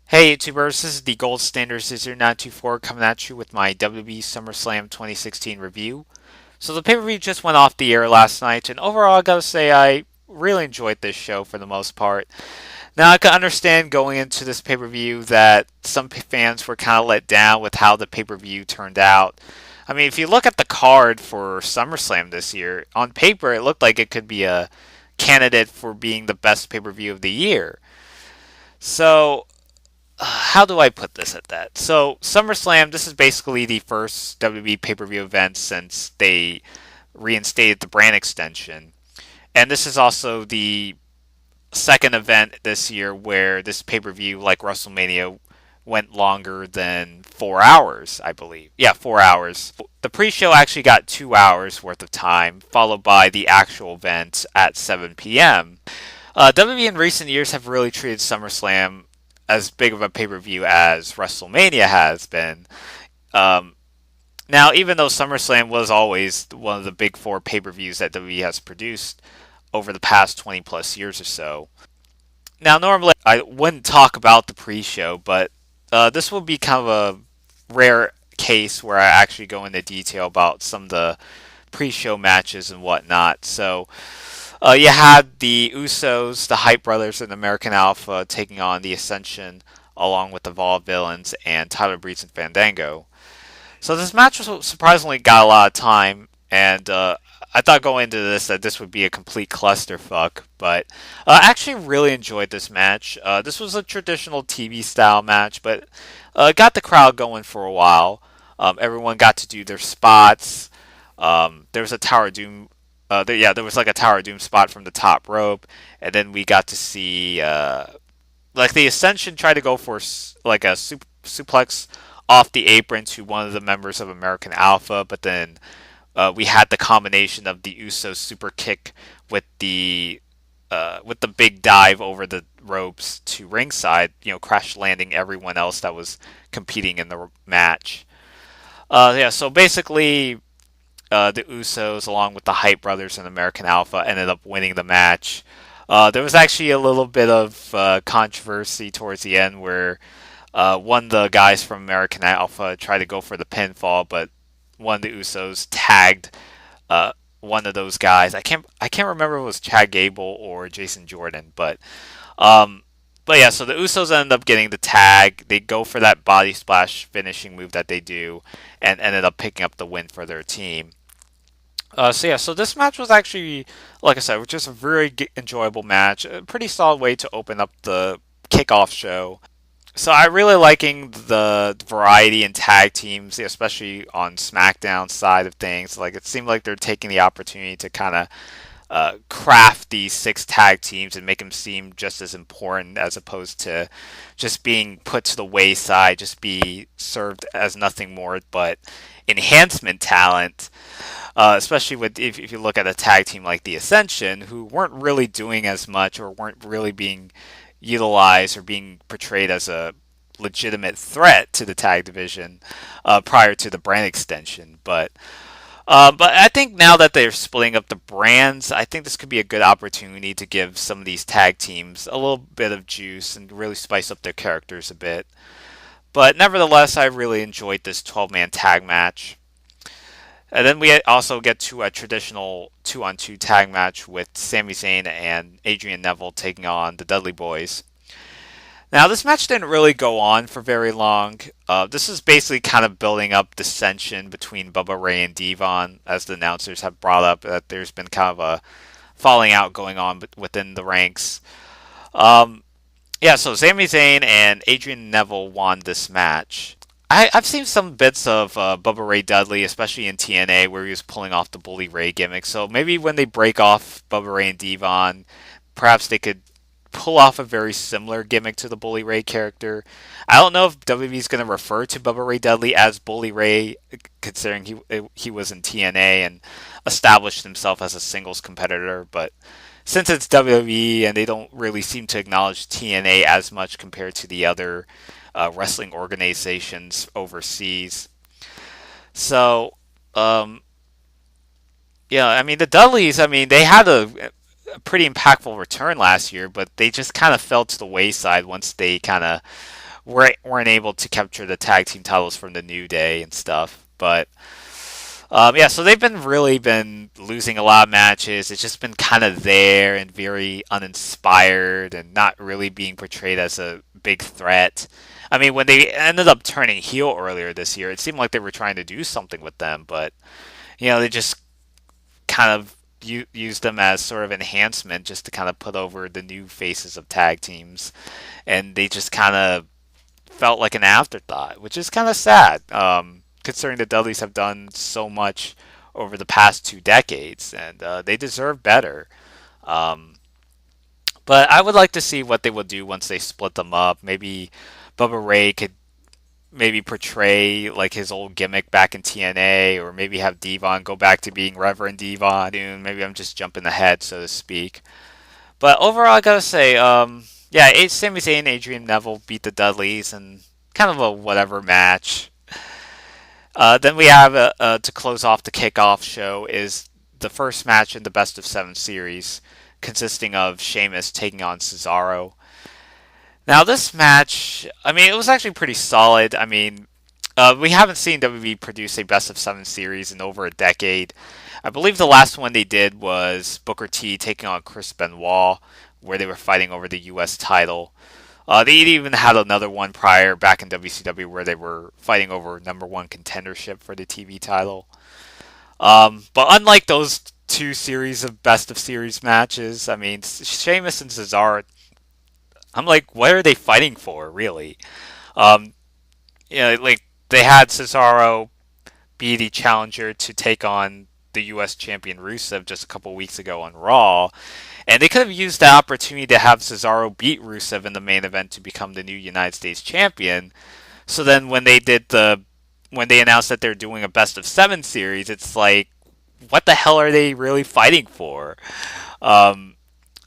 Hey YouTubers, this is the Gold Standard 924 coming at you with my WWE Summerslam 2016 review. So the pay-per-view just went off the air last night, and overall I gotta say I really enjoyed this show for the most part. Now I can understand going into this pay-per-view that some fans were kind of let down with how the pay-per-view turned out. I mean, if you look at the card for SummerSlam this year, on paper it looked like it could be a candidate for being the best pay-per-view of the year. So how do I put this at that? So SummerSlam, this is basically the first WWE pay-per-view event since they reinstated the brand extension, and this is also the second event this year where this pay-per-view, like WrestleMania, went longer than 4 hours, I believe. Yeah, 4 hours. The pre-show actually got 2 hours worth of time, followed by the actual event at 7 p.m. WWE in recent years have really treated SummerSlam as big of a pay per view as WrestleMania has been. Um, Now, even though SummerSlam was always one of the big four pay per views that WWE has produced over the past 20 plus years or so. Now, normally I wouldn't talk about the pre show, but this will be kind of a rare case where I actually go into detail about some of the pre show matches and whatnot. So, you had the Usos, the Hype Brothers, and American Alpha taking on the Ascension, along with the Vaudevillains and Tyler Breeze and Fandango. So this match was surprisingly got a lot of time, and I thought going into this that this would be a complete clusterfuck, but I actually really enjoyed this match. This was a traditional TV style match, but got the crowd going for a while. Everyone got to do their spots. There was a Tower of Doom. There was like a Tower of Doom spot from the top rope, and then we got to see like the Ascension try to go for like a suplex off the apron to one of the members of American Alpha, but then we had the combination of the Usos super kick with the big dive over the ropes to ringside, crash landing everyone else that was competing in the match. So basically, the Usos, along with the Hype Brothers and American Alpha, ended up winning the match. There was actually a little bit of controversy towards the end where one of the guys from American Alpha tried to go for the pinfall, but one of the Usos tagged one of those guys. I can't remember if it was Chad Gable or Jason Jordan, um, but yeah. So the Usos ended up getting the tag. They go for that body splash finishing move that they do, and ended up picking up the win for their team. So this match was actually, like I said, was just a very enjoyable match. A pretty solid way to open up the kickoff show. So I really liking the variety in tag teams, especially on SmackDown side of things. Like it seemed like they're taking the opportunity to kind of craft these six tag teams and make them seem just as important as opposed to just being put to the wayside, just be served as nothing more but enhancement talent. Especially with if you look at a tag team like the Ascension, who weren't really doing as much or weren't really being utilized or being portrayed as a legitimate threat to the tag division prior to the brand extension. But I think now that they're splitting up the brands, I think this could be a good opportunity to give some of these tag teams a little bit of juice and really spice up their characters a bit. But nevertheless, I really enjoyed this 12-man tag match. And then we also get to a traditional 2-on-2 tag match with Sami Zayn and Adrian Neville taking on the Dudley Boys. Now, this match didn't really go on for very long. This is basically kind of building up dissension between Bubba Ray and Devon, as the announcers have brought up that there's been kind of a falling out going on within the ranks. Um, so Sami Zayn and Adrian Neville won this match. I've seen some bits of Bubba Ray Dudley, especially in TNA, where he was pulling off the Bully Ray gimmick. So maybe when they break off Bubba Ray and Devon, perhaps they could pull off a very similar gimmick to the Bully Ray character. I don't know if WWE is going to refer to Bubba Ray Dudley as Bully Ray, considering he was in TNA and established himself as a singles competitor. But since it's WWE and they don't really seem to acknowledge TNA as much compared to the other wrestling organizations overseas, so I mean the Dudleys. I mean they had a pretty impactful return last year, but they just kind of fell to the wayside once they kind of weren't able to capture the tag team titles from the New Day and stuff. But yeah, so they've been losing a lot of matches. It's just been kind of there and very uninspired and not really being portrayed as a big threat. I mean, when they ended up turning heel earlier this year, it seemed like they were trying to do something with them, but they just kind of used them as sort of enhancement just to kind of put over the new faces of tag teams, and they just kind of felt like an afterthought, which is kind of sad, considering the Dudleys have done so much over the past 2 decades, and they deserve better. Um, but I would like to see what they will do once they split them up. Maybe Bubba Ray could maybe portray like his old gimmick back in TNA, or maybe have Devon go back to being Reverend Devon. Maybe I'm just jumping ahead, so to speak. But overall, I gotta say, yeah, Sami Zayn and Adrian Neville beat the Dudleys in kind of a whatever match. Then we have to close off the kickoff show is the first match in the best of 7 series, consisting of Sheamus taking on Cesaro. Now this match, I mean, it was actually pretty solid. I mean, we haven't seen WWE produce a best of 7 series in over a decade. I believe the last one they did was Booker T taking on Chris Benoit, where they were fighting over the U.S. title. They even had another one prior back in WCW where they were fighting over number 1 contendership for the TV title. But unlike those 2 series of best of series matches, I mean, Sheamus and Cesaro, I'm like, what are they fighting for, really? Um, like they had Cesaro be the challenger to take on the U.S. champion Rusev just a couple weeks ago on Raw, and they could have used that opportunity to have Cesaro beat Rusev in the main event to become the new United States champion. So then when they announced that they're doing a best of 7 series, it's like, what the hell are they really fighting for?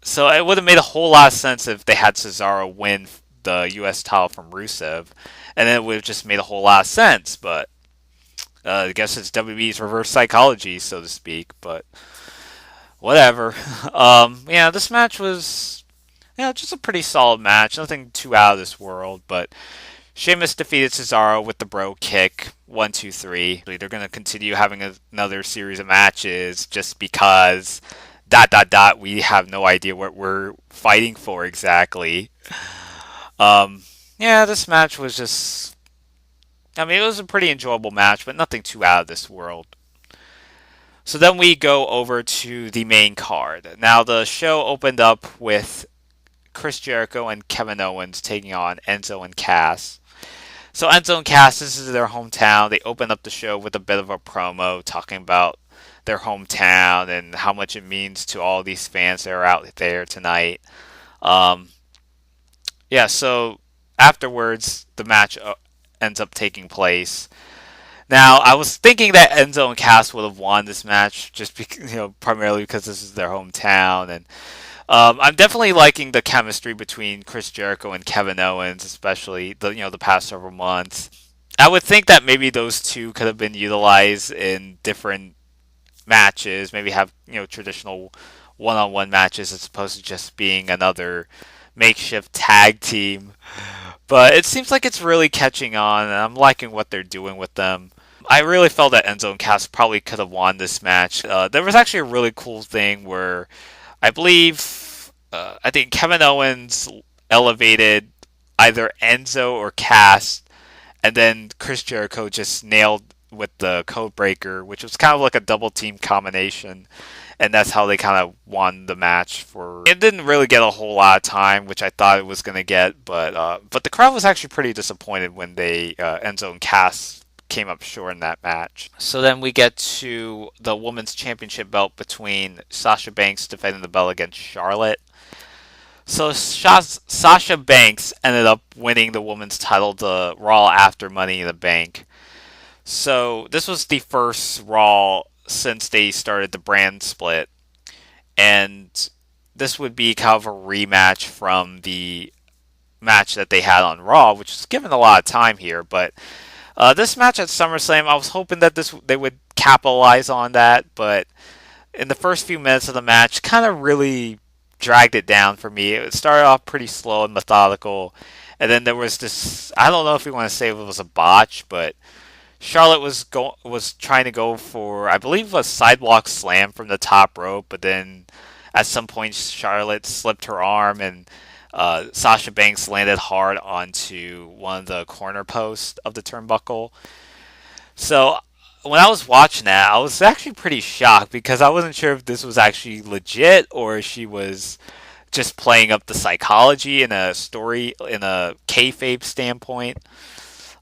So it would have made a whole lot of sense if they had Cesaro win the U.S. title from Rusev, and then it would have just made a whole lot of sense. But I guess it's WWE's reverse psychology, so to speak. But whatever. Yeah, this match was just a pretty solid match. Nothing too out of this world, but Sheamus defeated Cesaro with the bro kick. 1, 2, 3. They're going to continue having another series of matches just because ... We have no idea what we're fighting for exactly. Yeah, this match was just... I mean, it was a pretty enjoyable match, but nothing too out of this world. So then we go over to the main card. Now, the show opened up with Chris Jericho and Kevin Owens taking on Enzo and Cass. So Enzo and Cass, this is their hometown. They opened up the show with a bit of a promo talking about their hometown and how much it means to all these fans that are out there tonight. Yeah, so afterwards, the match ends up taking place. Now, I was thinking that Enzo and Cass would have won this match, just because, primarily because this is their hometown, and I'm definitely liking the chemistry between Chris Jericho and Kevin Owens, especially the past several months. I would think that maybe those two could have been utilized in different matches, maybe have traditional one-on-one matches as opposed to just being another makeshift tag team. But it seems like it's really catching on, and I'm liking what they're doing with them. I really felt that Enzo and Cass probably could have won this match. There was actually a really cool thing where I believe, I think Kevin Owens elevated either Enzo or Cass, and then Chris Jericho just nailed with the code breaker, which was kind of like a double team combination, and that's how they kind of won the match. It didn't really get a whole lot of time, which I thought it was going to get, but the crowd was actually pretty disappointed when Enzo and Cass came up short in that match. So then we get to the women's championship belt between Sasha Banks defending the belt against Charlotte. So Sasha Banks ended up winning the women's title to Raw after Money in the Bank. So this was the first Raw since they started the brand split, and this would be kind of a rematch from the match that they had on Raw, which was given a lot of time here, but this match at SummerSlam, I was hoping that they would capitalize on that, but in the first few minutes of the match, kind of really dragged it down for me. It started off pretty slow and methodical, And then there was this, I don't know if you want to say it was a botch, but Charlotte was trying to go for, I believe, a sidewalk slam from the top rope, but then at some point Charlotte slipped her arm and Sasha Banks landed hard onto one of the corner posts of the turnbuckle. So when I was watching that, I was actually pretty shocked because I wasn't sure if this was actually legit or she was just playing up the psychology in a story in a kayfabe standpoint.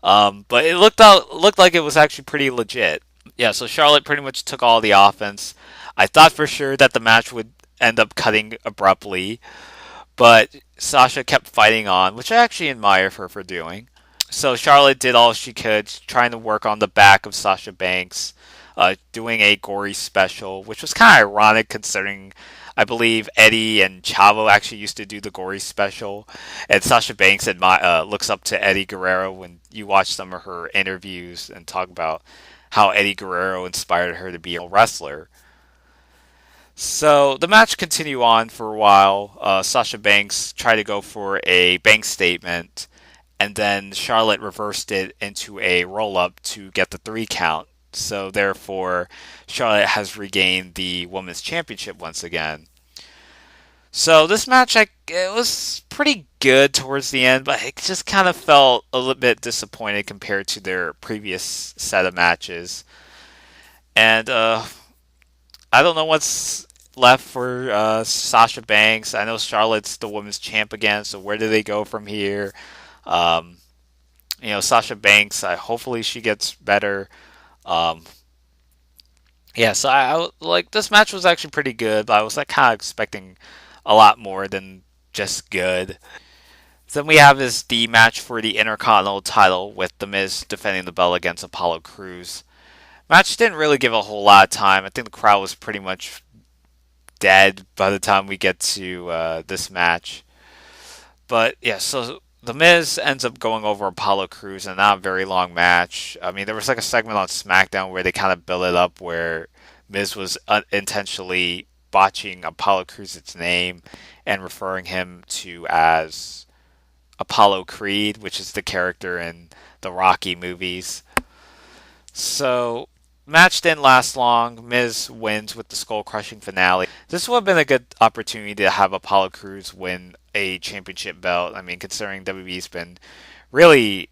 But it looked like it was actually pretty legit. Yeah, so Charlotte pretty much took all the offense. I thought for sure that the match would end up cutting abruptly, but Sasha kept fighting on, which I actually admire her for doing. So Charlotte did all she could, trying to work on the back of Sasha Banks, doing a gory special, which was kind of ironic considering I believe Eddie and Chavo actually used to do the gory special, and Sasha Banks looks up to Eddie Guerrero when you watch some of her interviews and talk about how Eddie Guerrero inspired her to be a wrestler. So the match continued on for a while. Sasha Banks tried to go for a bank statement, and then Charlotte reversed it into a roll up to get the 3 count. So therefore, Charlotte has regained the Women's Championship once again. So this match, it was pretty good towards the end, but it just kind of felt a little bit disappointed compared to their previous set of matches. And I don't know what's left for Sasha Banks. I know Charlotte's the women's champ again, so where do they go from here? Um, Sasha Banks, hopefully she gets better. Um, yeah, so like this match was actually pretty good, but I was like kind of expecting a lot more than just good. Then we have the match for the Intercontinental title with The Miz defending the belt against Apollo Crews. Match didn't really give a whole lot of time. I think the crowd was pretty much dead by the time we get to this match. But yeah, so The Miz ends up going over Apollo Crews in not a very long match. I mean, there was like a segment on SmackDown where they kind of built it up where Miz was unintentionally botching Apollo Crews' name and referring him to as Apollo Creed, which is the character in the Rocky movies. So, match didn't last long. Miz wins with the skull crushing finale. This would have been a good opportunity to have Apollo Crews win a championship belt. I mean, considering WWE's been really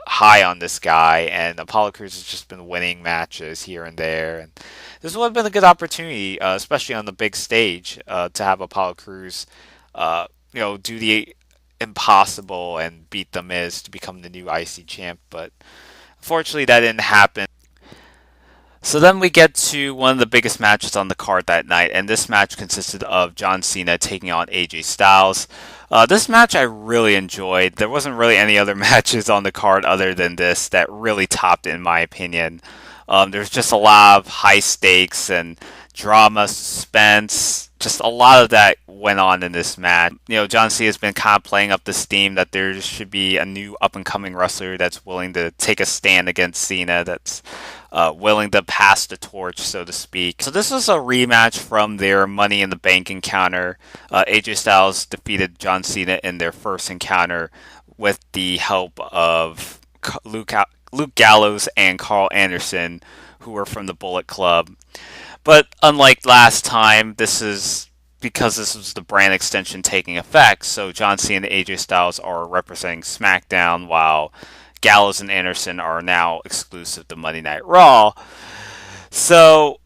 high on this guy, and Apollo Crews has just been winning matches here and there. And this would have been a good opportunity, especially on the big stage, to have Apollo Crews, do the impossible and beat The Miz to become the new IC champ. But unfortunately, that didn't happen. So then we get to one of the biggest matches on the card that night, and this match consisted of John Cena taking on AJ Styles. This match I really enjoyed. There wasn't really any other matches on the card other than this that really topped it, in my opinion. There's just a lot of high stakes and drama, suspense. Just a lot of that went on in this match. John Cena has been kind of playing up this theme that there should be a new up-and-coming wrestler that's willing to take a stand against Cena, that's willing to pass the torch, so to speak. So this was a rematch from their Money in the Bank encounter. AJ Styles defeated John Cena in their first encounter with the help of Luke Gallows and Carl Anderson, who were from the Bullet Club. But unlike last time, this is because this was the brand extension taking effect. So John Cena and AJ Styles are representing SmackDown, while Gallows and Anderson are now exclusive to Monday Night Raw. So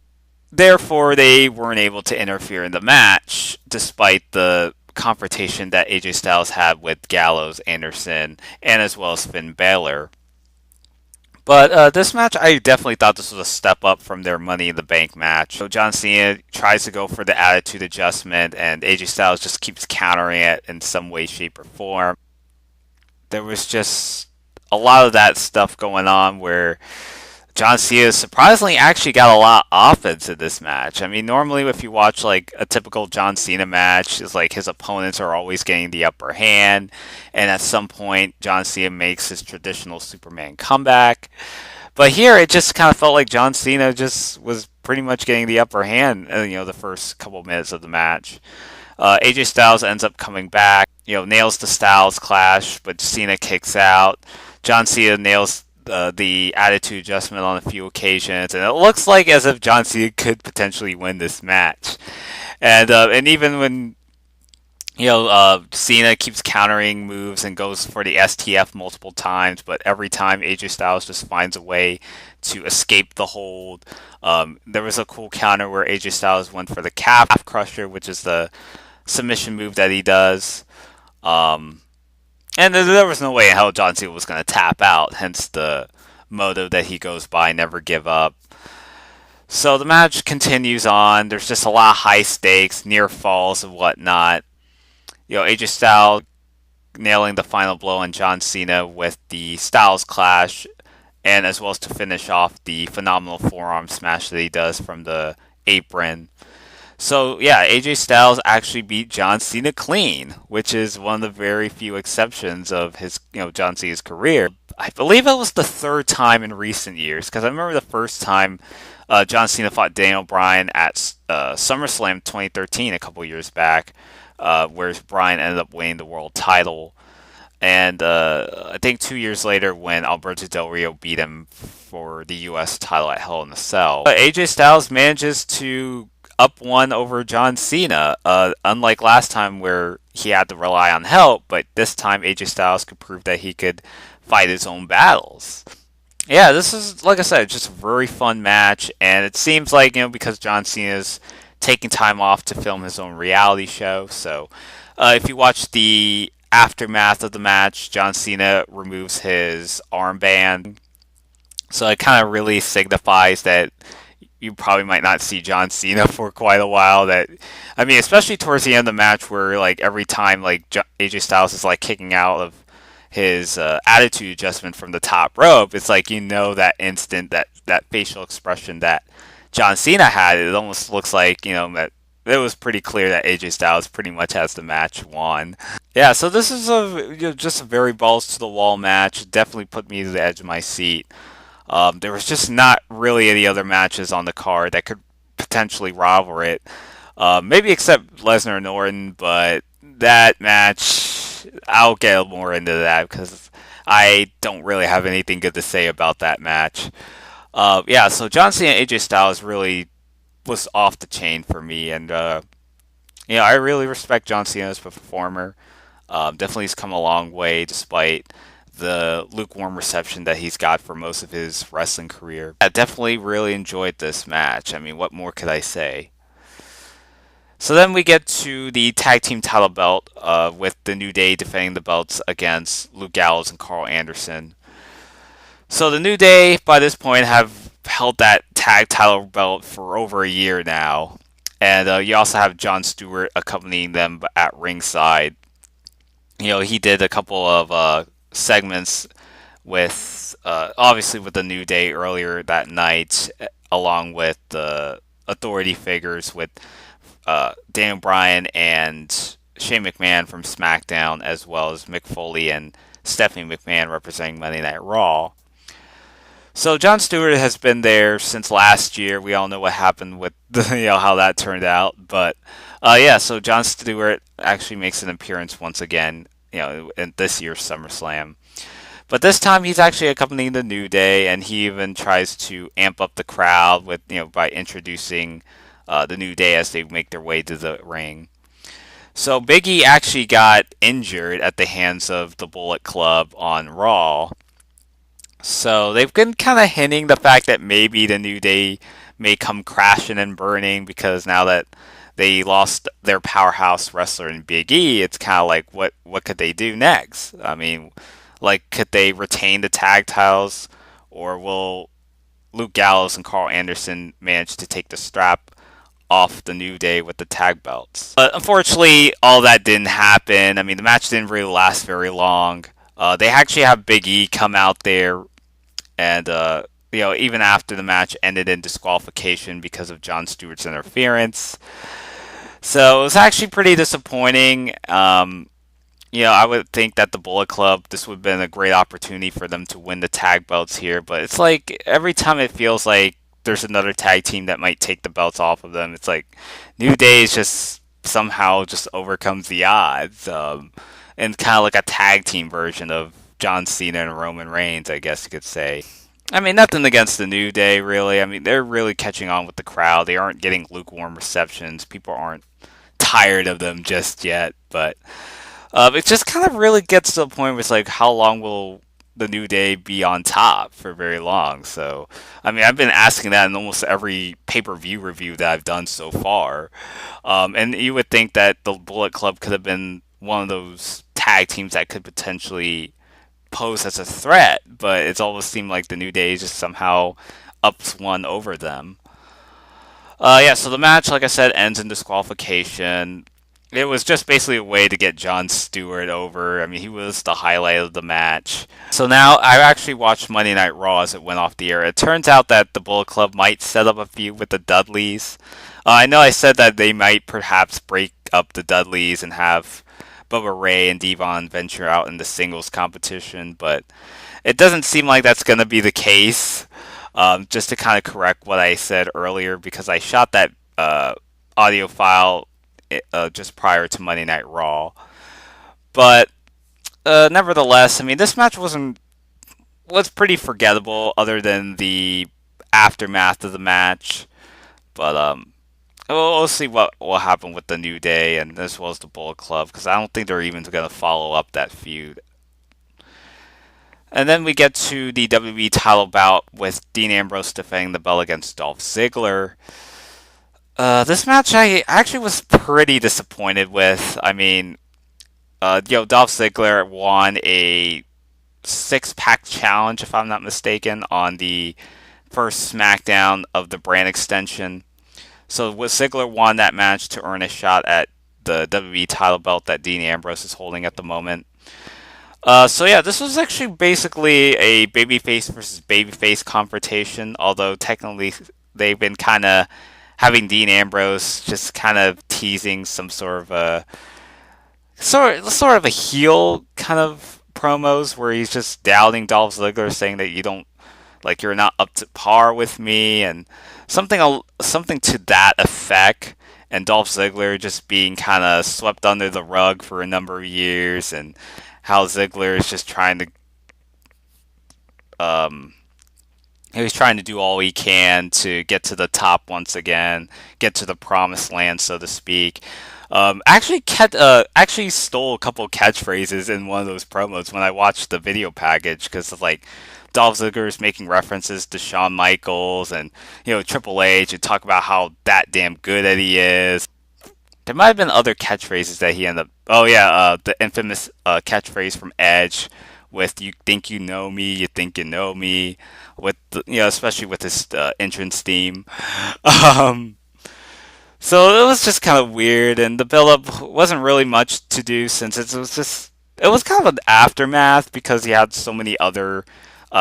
therefore, they weren't able to interfere in the match, despite the confrontation that AJ Styles had with Gallows, Anderson, and as well as Finn Balor. But this match, I definitely thought this was a step up from their Money in the Bank match. So John Cena tries to go for the attitude adjustment, and AJ Styles just keeps countering it in some way, shape, or form. There was just a lot of that stuff going on where John Cena surprisingly actually got a lot of offense in this match. I mean, normally if you watch like a typical John Cena match, it's like his opponents are always getting the upper hand, and at some point John Cena makes his traditional Superman comeback. But here it just kind of felt like John Cena just was pretty much getting the upper hand, the first couple minutes of the match. AJ Styles ends up coming back, nails the Styles Clash, but Cena kicks out. John Cena nails the attitude adjustment on a few occasions, and it looks like as if John Cena could potentially win this match. And even when Cena keeps countering moves and goes for the STF multiple times, but every time AJ Styles just finds a way to escape the hold. There was a cool counter where AJ Styles went for the calf crusher, which is the submission move that he does. And there was no way in hell John Cena was going to tap out, hence the motto that he goes by, never give up. So the match continues on. There's just a lot of high stakes, near falls and whatnot. AJ Styles nailing the final blow on John Cena with the Styles Clash, and as well as to finish off the phenomenal forearm smash that he does from the apron. So yeah, AJ Styles actually beat John Cena clean, which is one of the very few exceptions of his, John Cena's career. I believe it was the third time in recent years, because I remember the first time John Cena fought Daniel Bryan at SummerSlam 2013, a couple years back, where Bryan ended up winning the world title. And I think 2 years later, when Alberto Del Rio beat him for the U.S. title at Hell in a Cell, AJ Styles manages to up one over John Cena, unlike last time where he had to rely on help, but this time AJ Styles could prove that he could fight his own battles. Yeah, this is, like I said, just a very fun match, and it seems like, because John Cena's taking time off to film his own reality show, so if you watch the aftermath of the match, John Cena removes his armband, so it kind of really signifies that you probably might not see John Cena for quite a while. Especially towards the end of the match, where every time AJ Styles is kicking out of his attitude adjustment from the top rope, it's that instant, that facial expression that John Cena had. It almost looks like that it was pretty clear that AJ Styles pretty much has the match won. Yeah, so this is just a very balls to the wall match. It definitely put me to the edge of my seat. There was just not really any other matches on the card that could potentially rival it. Maybe except Lesnar and Orton, but that match, I'll get more into that because I don't really have anything good to say about that match. So John Cena and AJ Styles really was off the chain for me, and I really respect John Cena as a performer. Definitely has come a long way despite the lukewarm reception that he's got for most of his wrestling career. I definitely really enjoyed this match. What more could I say? So then we get to the tag team title belt with the New Day defending the belts against Luke Gallows and Carl Anderson. So the New Day, by this point, have held that tag title belt for over a year now. And you also have Jon Stewart accompanying them at ringside. He did a couple of segments with obviously with the New Day earlier that night, along with the authority figures with Daniel Bryan and Shane McMahon from SmackDown, as well as Mick Foley and Stephanie McMahon representing Monday Night Raw. So Jon Stewart has been there since last year. We all know what happened with how that turned out, but so Jon Stewart actually makes an appearance once again, in this year's SummerSlam. But this time he's actually accompanying the New Day, and he even tries to amp up the crowd with, by introducing the New Day as they make their way to the ring. So Big E actually got injured at the hands of the Bullet Club on Raw. So they've been kind of hinting the fact that maybe the New Day may come crashing and burning, because now that they lost their powerhouse wrestler in Big E, it's kind of like, what could they do next? Could they retain the tag titles, or will Luke Gallows and Carl Anderson manage to take the strap off the New Day with the tag belts? But unfortunately, all that didn't happen. The match didn't really last very long. They actually have Big E come out there, and even after the match ended in disqualification because of Jon Stewart's interference. So it was actually pretty disappointing. I would think that the Bullet Club, this would have been a great opportunity for them to win the tag belts here, but it's like every time it feels like there's another tag team that might take the belts off of them, it's like New Day is just somehow just overcomes the odds, and kind of like a tag team version of John Cena and Roman Reigns, I guess you could say. I mean, nothing against the New Day, really. I mean, they're really catching on with the crowd. They aren't getting lukewarm receptions. People aren't tired of them just yet, but it just kind of really gets to the point where it's like, how long will the New Day be on top for very long? So, I mean, I've been asking that in almost every pay-per-view review that I've done so far. And you would think that the Bullet Club could have been one of those tag teams that could potentially pose as a threat, but it's almost seemed like the New Day just somehow ups one over them. Yeah, so the match, like I said, ends in disqualification. It was just basically a way to get Jon Stewart over. I mean, he was the highlight of the match. So now I actually watched Monday Night Raw as it went off the air. It turns out that the Bullet Club might set up a feud with the Dudleys. I know I said that they might perhaps break up the Dudleys and have Bubba Ray and Devon venture out in the singles competition, but it doesn't seem like that's going to be the case. Just to kind of correct what I said earlier, because I shot that audio file just prior to Monday Night Raw. But nevertheless, I mean, this match was pretty forgettable, other than the aftermath of the match. But we'll see what will happen with the New Day and as well as the Bullet Club, because I don't think they're even going to follow up that feud. And then we get to the WWE title bout with Dean Ambrose defending the belt against Dolph Ziggler. This match I actually was pretty disappointed with. I mean, Dolph Ziggler won a six-pack challenge, if I'm not mistaken, on the first SmackDown of the brand extension. So Ziggler won that match to earn a shot at the WWE title belt that Dean Ambrose is holding at the moment. So yeah, this was actually basically a babyface versus babyface confrontation, although technically they've been kind of having Dean Ambrose just kind of teasing some sort of a sort of a heel kind of promos where he's just doubting Dolph Ziggler, saying that you don't like you're not up to par with me, and something to that effect. And Dolph Ziggler just being kind of swept under the rug for a number of years, and how Ziggler is just trying to he's trying to do all he can to get to the top once again, get to the promised land, so to speak. Actually stole a couple catchphrases in one of those promos when I watched the video package, because of like Dolph Ziggler is making references to Shawn Michaels and Triple H, and talk about how that damn good that he is. There might have been other catchphrases that he ended up. Oh yeah, the infamous catchphrase from Edge with "You think you know me, you think you know me," with especially with his entrance theme. Um, so it was just kind of weird, and the build-up wasn't really much to do, since it was kind of an aftermath, because he had so many other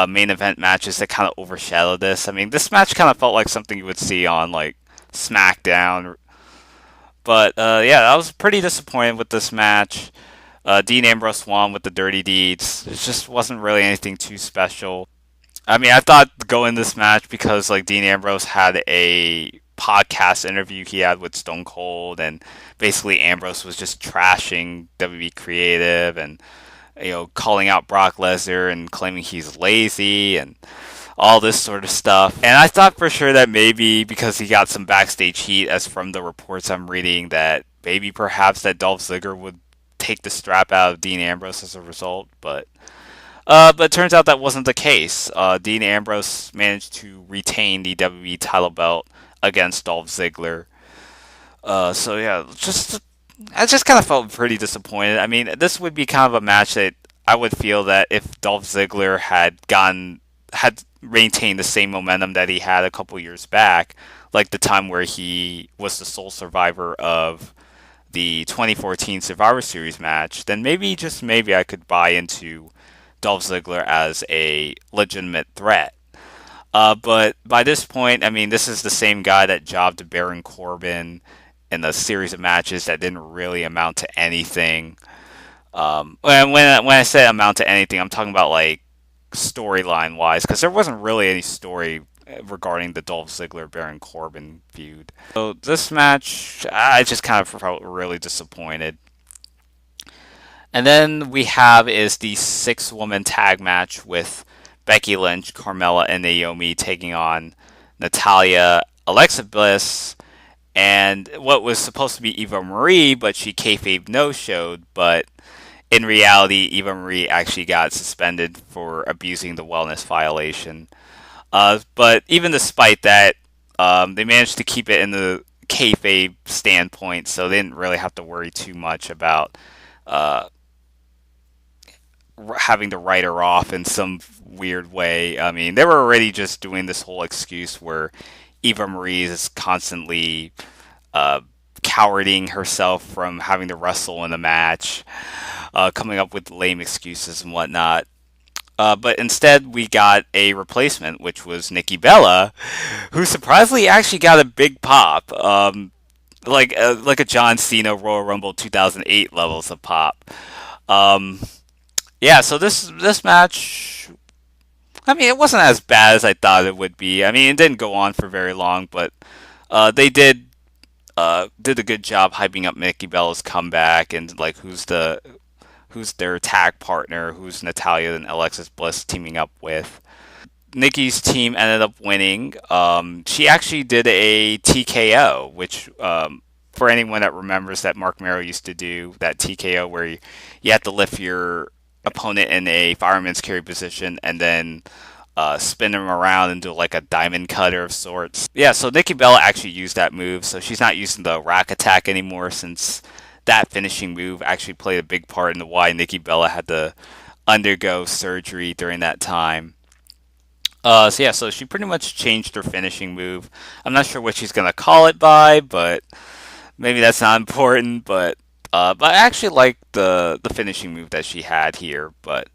main event matches that kind of overshadowed this. I mean, this match kind of felt like something you would see on like SmackDown. But yeah, I was pretty disappointed with this match. Dean Ambrose won with the Dirty Deeds. It just wasn't really anything too special. I mean, I thought going this match, because like Dean Ambrose had a podcast interview he had with Stone Cold, and basically Ambrose was just trashing WWE Creative and calling out Brock Lesnar and claiming he's lazy and all this sort of stuff. And I thought for sure that maybe because he got some backstage heat, as from the reports I'm reading, that maybe perhaps that Dolph Ziggler would take the strap out of Dean Ambrose as a result. But it turns out that wasn't the case. Dean Ambrose managed to retain the WWE title belt against Dolph Ziggler. So yeah, I just kind of felt pretty disappointed. I mean, this would be kind of a match that I would feel that if Dolph Ziggler had maintained the same momentum that he had a couple years back, like the time where he was the sole survivor of the 2014 Survivor Series match, then maybe, just maybe, I could buy into Dolph Ziggler as a legitimate threat. But by this point, I mean, this is the same guy that jobbed Baron Corbin in a series of matches that didn't really amount to anything. When I say amount to anything, I'm talking about like storyline wise, because there wasn't really any story regarding the Dolph Ziggler Baron Corbin feud. So this match, I just kind of felt really disappointed. And then we have is the 6-woman tag match with Becky Lynch, Carmella, and Naomi taking on Natayla, Alexa Bliss, and what was supposed to be Eva Marie, but she kayfabe no-showed. But in reality, Eva Marie actually got suspended for abusing the wellness violation. But even despite that, they managed to keep it in the kayfabe standpoint, so they didn't really have to worry too much about uh, having to write her off in some weird way. I mean, they were already just doing this whole excuse where Eva Marie is constantly uh, cowarding herself from having to wrestle in a match, coming up with lame excuses and whatnot. But instead, we got a replacement, which was Nikki Bella, who surprisingly actually got a big pop, like a John Cena Royal Rumble 2008 levels of pop. Um, yeah, so this match, I mean, it wasn't as bad as I thought it would be. I mean, it didn't go on for very long, but they did a good job hyping up Nikki Bella's comeback and like who's their tag partner, who's Natalya and Alexis Bliss teaming up with. Nikki's team ended up winning. She actually did a TKO, which for anyone that remembers that Mark Merrow used to do that TKO where you have to lift your opponent in a fireman's carry position and then spin him around and do like a diamond cutter of sorts. Yeah, so Nikki Bella actually used that move, so she's not using the rack attack anymore since that finishing move actually played a big part in why Nikki Bella had to undergo surgery during that time. So yeah, so she pretty much changed her finishing move. I'm not sure what she's gonna call it by, but maybe that's not important. But I actually like the finishing move that she had here. But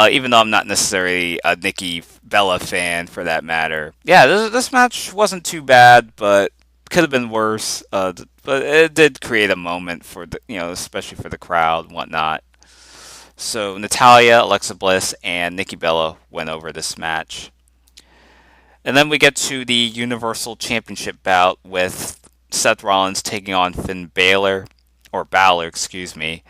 even though I'm not necessarily a Nikki Bella fan for that matter, yeah, this match wasn't too bad, but could have been worse. But it did create a moment for the especially for the crowd and whatnot. So Natalya, Alexa Bliss, and Nikki Bella went over this match. And then we get to the Universal Championship bout with Seth Rollins taking on Finn Balor, or Balor, excuse me.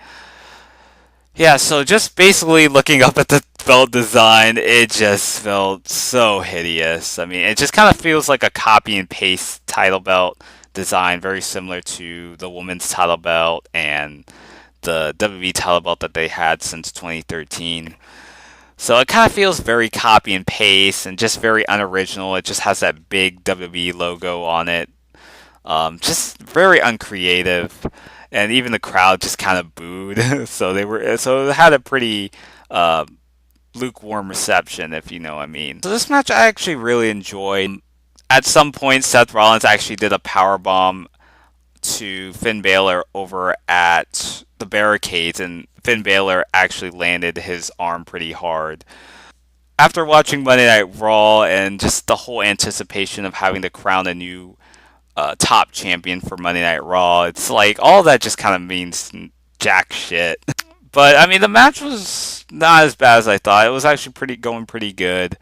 Yeah, so just basically looking up at the belt design, it just felt so hideous. I mean, it just kind of feels like a copy and paste title belt design, very similar to the women's title belt and the WWE title belt that they had since 2013. So it kind of feels very copy and paste and just very unoriginal. It just has that big WWE logo on it. Just very uncreative, and even the crowd just kind of booed. So it had a pretty lukewarm reception, if you know what I mean. So this match I actually really enjoyed. At some point, Seth Rollins actually did a power bomb to Finn Balor over at the barricades, and Finn Balor actually landed his arm pretty hard. After watching Monday Night Raw and just the whole anticipation of having to crown a new top champion for Monday Night Raw, it's like all that just kind of means jack shit. But I mean, the match was not as bad as I thought. It was actually pretty good.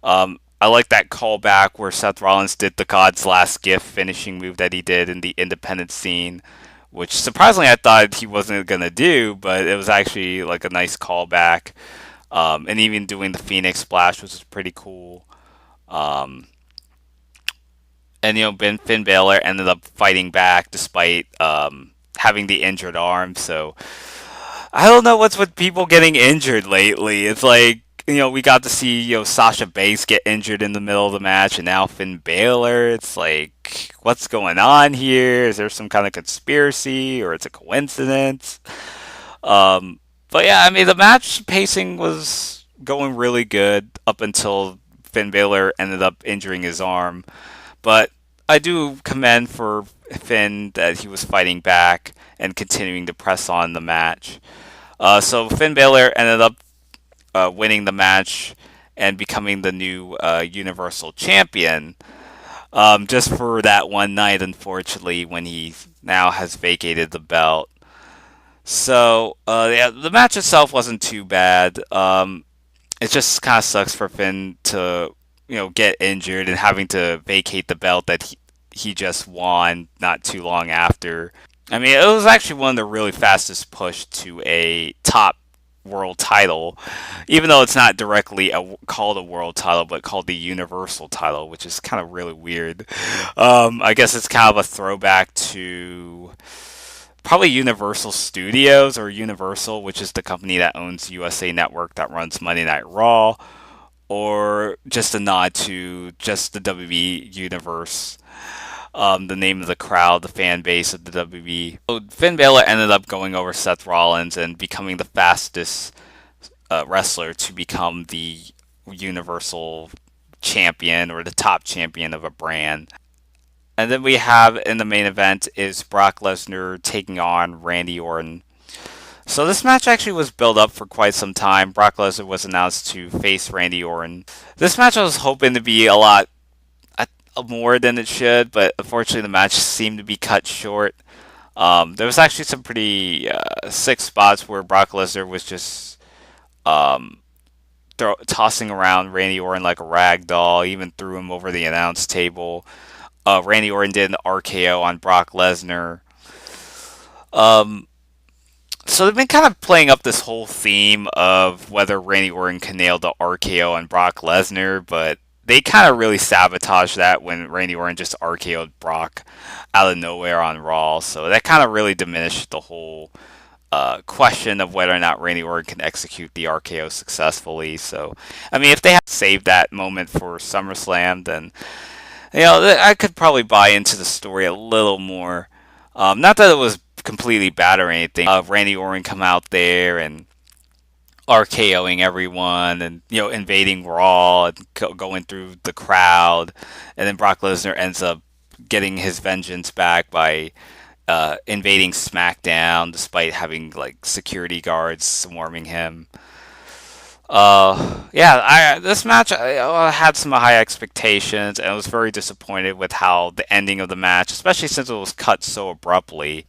I like that callback where Seth Rollins did the God's Last Gift finishing move that he did in the independent scene, which surprisingly I thought he wasn't gonna do, but it was actually like a nice callback. And even doing the Phoenix Splash was pretty cool. Um, and Finn Balor ended up fighting back despite having the injured arm. So I don't know what's with people getting injured lately. It's like we got to see Sasha Banks get injured in the middle of the match, and now Finn Balor. It's like, what's going on here? Is there some kind of conspiracy, or it's a coincidence? But yeah, I mean, the match pacing was going really good up until Finn Balor ended up injuring his arm. But I do commend for Finn that he was fighting back and continuing to press on the match. So Finn Balor ended up winning the match and becoming the new Universal Champion. Just for that one night, unfortunately, when he now has vacated the belt. So yeah, the match itself wasn't too bad. It just kind of sucks for Finn to get injured and having to vacate the belt that he just won not too long after. I mean, it was actually one of the really fastest push to a top world title, even though it's not directly called a world title, but called the Universal title, which is kind of really weird. I guess it's kind of a throwback to probably Universal Studios or Universal, which is the company that owns USA Network that runs Monday Night Raw, or just a nod to just the WWE universe, the name of the crowd, the fan base of the WWE. So Finn Balor ended up going over Seth Rollins and becoming the fastest wrestler to become the Universal Champion or the top champion of a brand. And then we have in the main event is Brock Lesnar taking on Randy Orton. So this match actually was built up for quite some time. Brock Lesnar was announced to face Randy Orton. This match I was hoping to be a lot more than it should, but unfortunately the match seemed to be cut short. There was actually some pretty sick spots where Brock Lesnar was just tossing around Randy Orton like a rag doll, even threw him over the announce table. Randy Orton did an RKO on Brock Lesnar. So they've been kind of playing up this whole theme of whether Randy Orton can nail the RKO on Brock Lesnar, but they kind of really sabotaged that when Randy Orton just RKO'd Brock out of nowhere on Raw. So that kind of really diminished the whole question of whether or not Randy Orton can execute the RKO successfully. So, I mean, if they had saved that moment for SummerSlam, then I could probably buy into the story a little more. Not that it was completely bad or anything. Randy Orton come out there and RKOing everyone and invading Raw and going through the crowd, and then Brock Lesnar ends up getting his vengeance back by invading SmackDown despite having like security guards swarming him. This match I had some high expectations and I was very disappointed with how the ending of the match, especially since it was cut so abruptly.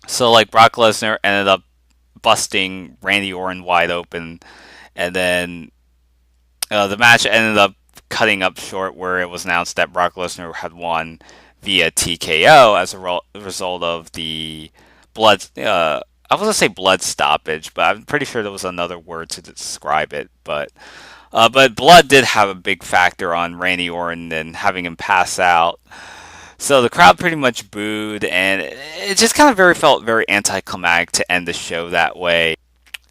So like Brock Lesnar ended up busting Randy Orton wide open, and then the match ended up cutting up short where it was announced that Brock Lesnar had won via TKO as a result of the blood. I was gonna say blood stoppage, but I'm pretty sure there was another word to describe it. But blood did have a big factor on Randy Orton and having him pass out. So the crowd pretty much booed, and it just kind of felt very anticlimactic to end the show that way.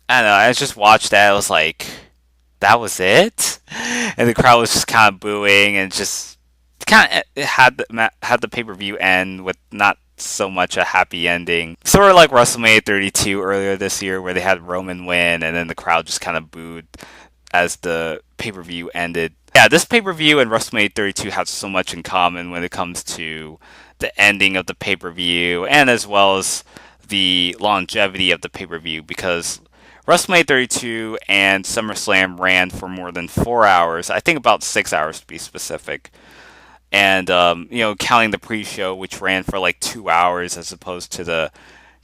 I don't know. I just watched that. I was like, that was it, and the crowd was just kind of booing, and just kind of had the pay-per-view end with not so much a happy ending. Sort of like WrestleMania 32 earlier this year, where they had Roman win, and then the crowd just kind of booed as the pay-per-view ended. Yeah, this pay-per-view and WrestleMania 32 have so much in common when it comes to the ending of the pay-per-view and as well as the longevity of the pay-per-view, because WrestleMania 32 and SummerSlam ran for more than 4 hours. I think about 6 hours to be specific. And, counting the pre-show, which ran for like 2 hours as opposed to the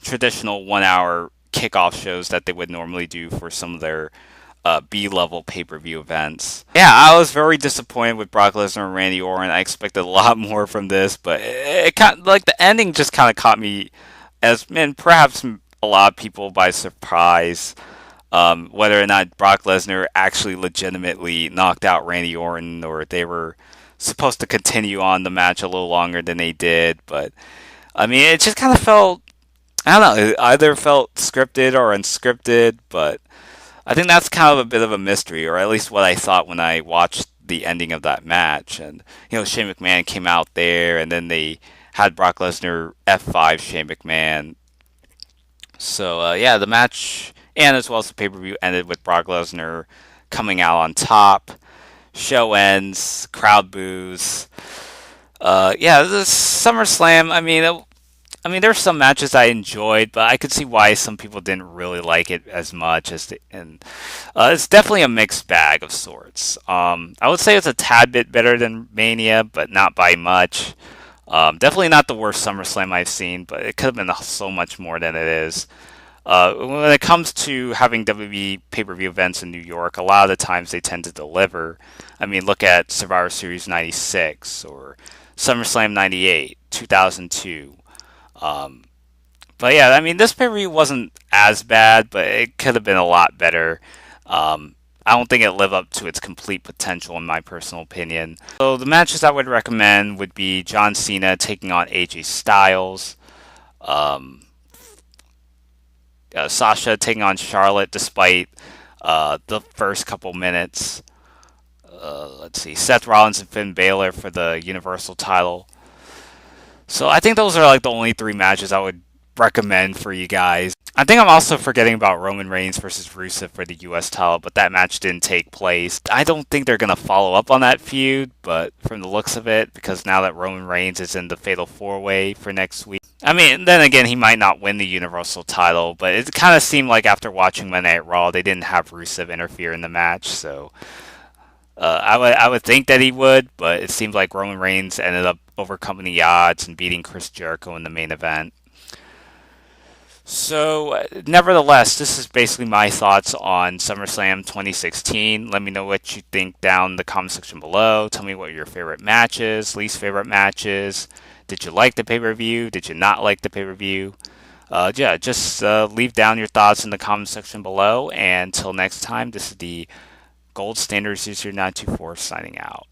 traditional 1 hour kickoff shows that they would normally do for some of their B-level pay-per-view events. Yeah, I was very disappointed with Brock Lesnar and Randy Orton. I expected a lot more from this, but it kind of, like the ending just kind of caught me and perhaps a lot of people by surprise. Whether or not Brock Lesnar actually legitimately knocked out Randy Orton, or they were supposed to continue on the match a little longer than they did. But I mean, it just kind of felt, I don't know, it either felt scripted or unscripted, but I think that's kind of a bit of a mystery, or at least what I thought when I watched the ending of that match. And, Shane McMahon came out there, and then they had Brock Lesnar F5 Shane McMahon. So, the match, and as well as the pay-per-view, ended with Brock Lesnar coming out on top. Show ends, crowd boos. The SummerSlam, I mean, there's some matches I enjoyed, but I could see why some people didn't really like it as much it's definitely a mixed bag of sorts. I would say it's a tad bit better than Mania, but not by much. Definitely not the worst SummerSlam I've seen, but it could have been so much more than it is. When it comes to having WWE pay-per-view events in New York, a lot of the times they tend to deliver. I mean, look at Survivor Series 96 or SummerSlam 98, 2002. Um, but yeah, I mean, this pay-per-view wasn't as bad, but it could have been a lot better. I don't think it lived up to its complete potential, in my personal opinion. So the matches I would recommend would be John Cena taking on AJ Styles. Um, Sasha taking on Charlotte despite the first couple minutes. Let's see, Seth Rollins and Finn Balor for the Universal title. So I think those are like the only three matches I would recommend for you guys. I think I'm also forgetting about Roman Reigns versus Rusev for the US title, but that match didn't take place. I don't think they're going to follow up on that feud, but from the looks of it, because now that Roman Reigns is in the Fatal 4-Way for next week, I mean, then again, he might not win the Universal title, but it kind of seemed like after watching Monday Night Raw, they didn't have Rusev interfere in the match, so I would think that he would, but it seemed like Roman Reigns ended up overcoming the odds and beating Chris Jericho in the main event. So, nevertheless, this is basically my thoughts on SummerSlam 2016. Let me know what you think down in the comment section below. Tell me what your favorite matches, least favorite matches. Did you like the pay per view? Did you not like the pay per view? Yeah, just leave down your thoughts in the comment section below. And until next time, this is the Gold Standard 00924 signing out.